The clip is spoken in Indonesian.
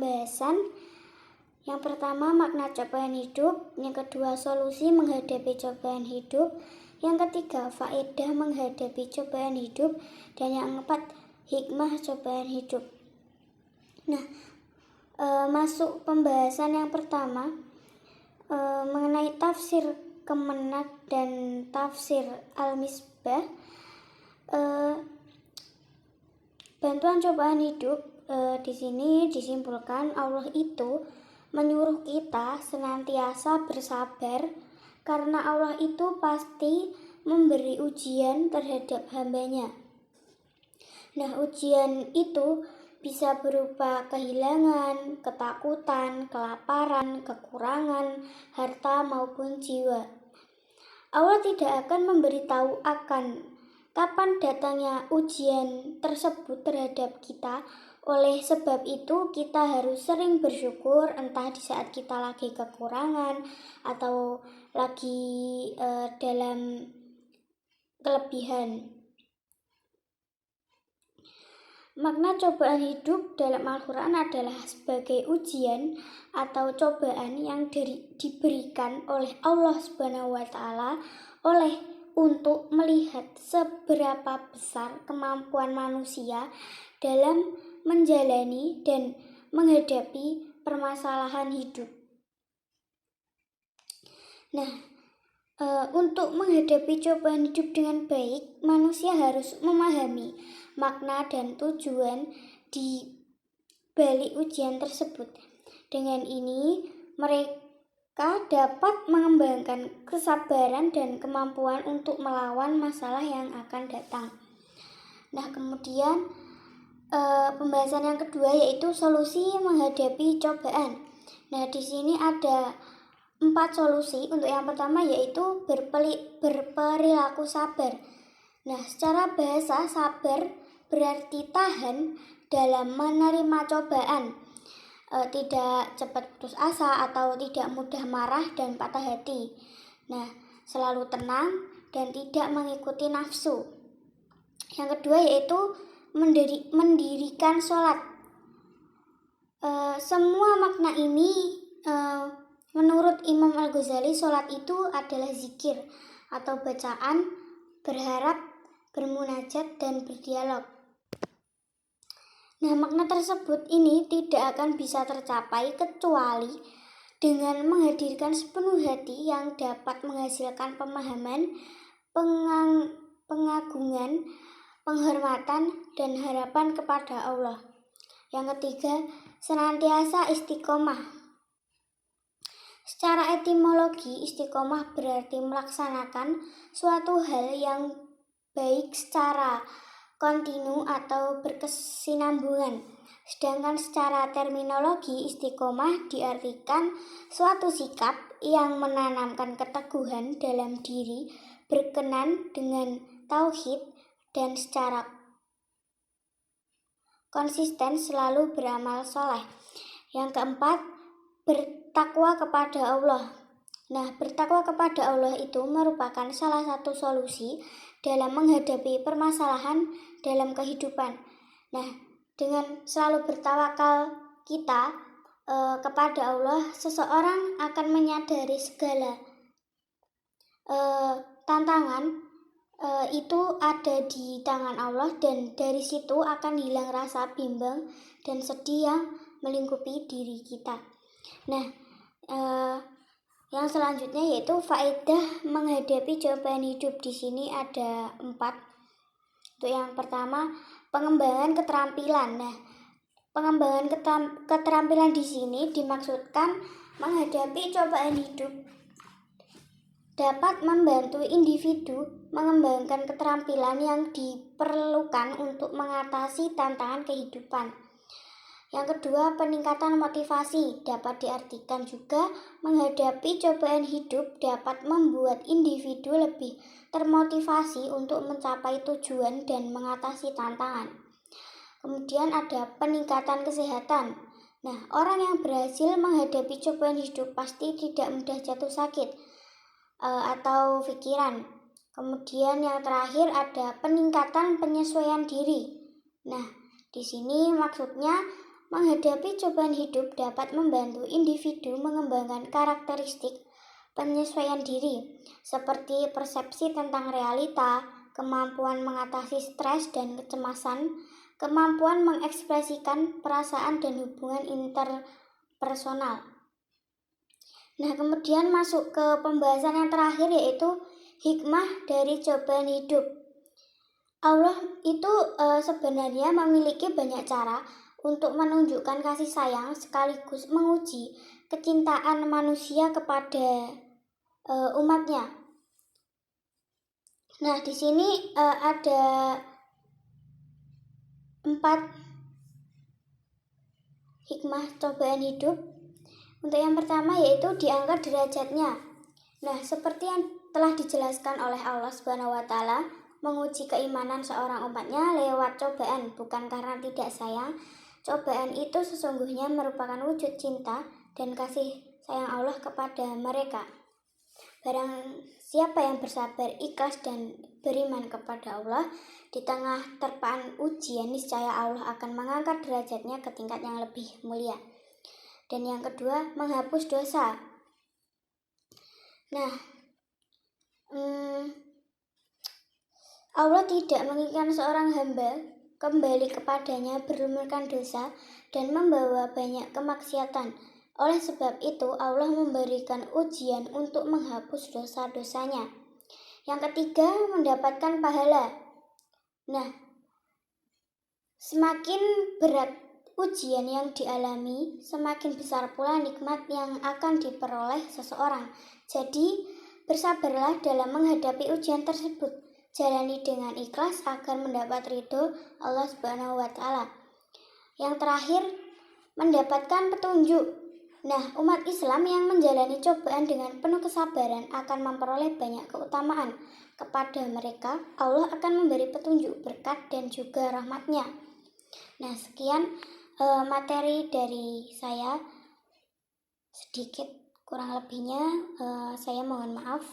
pembahasan. Yang pertama, makna cobaan hidup. Yang kedua, solusi menghadapi cobaan hidup. Yang ketiga, faedah menghadapi cobaan hidup. Dan yang keempat, hikmah cobaan hidup. Nah, masuk pembahasan yang pertama, mengenai tafsir Kemenak dan tafsir Al-Misbah. Bantuan cobaan hidup, di sini disimpulkan Allah itu menyuruh kita senantiasa bersabar karena Allah itu pasti memberi ujian terhadap hambanya. Nah, ujian itu bisa berupa kehilangan, ketakutan, kelaparan, kekurangan, harta maupun jiwa. Allah tidak akan memberitahu akan kapan datangnya ujian tersebut terhadap kita. Oleh sebab itu kita harus sering bersyukur, entah di saat kita lagi kekurangan atau lagi dalam kelebihan. Makna cobaan hidup dalam Al-Quran adalah sebagai ujian atau cobaan yang diberikan oleh Allah SWT untuk melihat seberapa besar kemampuan manusia dalam menjalani dan menghadapi permasalahan hidup. Nah, untuk menghadapi cobaan hidup dengan baik, manusia harus memahami makna dan tujuan di balik ujian tersebut. Dengan ini, mereka dapat mengembangkan kesabaran dan kemampuan untuk melawan masalah yang akan datang. Nah, kemudian pembahasan yang kedua yaitu solusi menghadapi cobaan. Nah, di sini ada 4 solusi. Untuk yang pertama yaitu berperilaku sabar. Nah, secara bahasa sabar berarti tahan dalam menerima cobaan, tidak cepat putus asa atau tidak mudah marah dan patah hati. Nah, selalu tenang dan tidak mengikuti nafsu. Yang kedua yaitu mendirikan sholat. Semua makna ini menurut Imam Al-Ghazali, sholat itu adalah zikir atau bacaan, berharap, bermunajat, dan berdialog. Nah, makna tersebut ini tidak akan bisa tercapai kecuali dengan menghadirkan sepenuh hati yang dapat menghasilkan pemahaman, pengagungan, penghormatan, dan harapan kepada Allah. Yang ketiga, senantiasa istiqomah. Secara etimologi, istiqomah berarti melaksanakan suatu hal yang baik secara kontinu atau berkesinambungan. Sedangkan secara terminologi, istiqomah diartikan suatu sikap yang menanamkan keteguhan dalam diri, berkenan dengan tauhid, dan secara konsisten selalu beramal soleh. Yang keempat, bertakwa kepada Allah. Nah, bertakwa kepada Allah itu merupakan salah satu solusi dalam menghadapi permasalahan dalam kehidupan. Nah, dengan selalu bertawakal kita kepada Allah, seseorang akan menyadari segala tantangan itu ada di tangan Allah, dan dari situ akan hilang rasa bimbang dan sedih yang melingkupi diri kita. Nah, yang selanjutnya yaitu faedah menghadapi cobaan hidup. Di sini ada 4. Untuk yang pertama, pengembangan keterampilan. Nah, pengembangan keterampilan di sini dimaksudkan menghadapi cobaan hidup dapat membantu individu mengembangkan keterampilan yang diperlukan untuk mengatasi tantangan kehidupan. Yang kedua, peningkatan motivasi. Dapat diartikan juga menghadapi cobaan hidup dapat membuat individu lebih termotivasi untuk mencapai tujuan dan mengatasi tantangan. Kemudian ada peningkatan kesehatan. Nah, orang yang berhasil menghadapi cobaan hidup pasti tidak mudah jatuh sakit atau pikiran. Kemudian yang terakhir ada peningkatan penyesuaian diri. Nah, di sini maksudnya Menghadapi cobaan hidup dapat membantu individu mengembangkan karakteristik penyesuaian diri, seperti persepsi tentang realita, kemampuan mengatasi stres dan kecemasan, kemampuan mengekspresikan perasaan dan hubungan interpersonal. Nah, kemudian masuk ke pembahasan yang terakhir, yaitu hikmah dari cobaan hidup. Allah itu sebenarnya memiliki banyak cara untuk menunjukkan kasih sayang sekaligus menguji kecintaan manusia kepada umatnya. Nah, di sini ada 4 hikmah cobaan hidup. Untuk yang pertama yaitu diangkat derajatnya. Nah, seperti yang telah dijelaskan oleh Allah Subhanahu wa taala, menguji keimanan seorang umatnya lewat cobaan bukan karena tidak sayang. Cobaan itu sesungguhnya merupakan wujud cinta dan kasih sayang Allah kepada mereka. Barang siapa yang bersabar, ikhlas dan beriman kepada Allah di tengah terpaan ujian, niscaya Allah akan mengangkat derajatnya ke tingkat yang lebih mulia. Dan yang kedua, menghapus dosa. Nah, Allah tidak menginginkan seorang hamba kembali kepadanya berlumurkan dosa dan membawa banyak kemaksiatan. Oleh sebab itu, Allah memberikan ujian untuk menghapus dosa-dosanya. Yang ketiga, mendapatkan pahala. Nah, semakin berat ujian yang dialami, semakin besar pula nikmat yang akan diperoleh seseorang. Jadi, bersabarlah dalam menghadapi ujian tersebut. Jalani dengan ikhlas agar mendapat ridho Allah Subhanahu wa taala. Yang terakhir, mendapatkan petunjuk. Nah, umat Islam yang menjalani cobaan dengan penuh kesabaran akan memperoleh banyak keutamaan. Kepada mereka, Allah akan memberi petunjuk, berkat dan juga rahmatnya. Nah, sekian materi dari saya. Sedikit kurang lebihnya saya mohon maaf.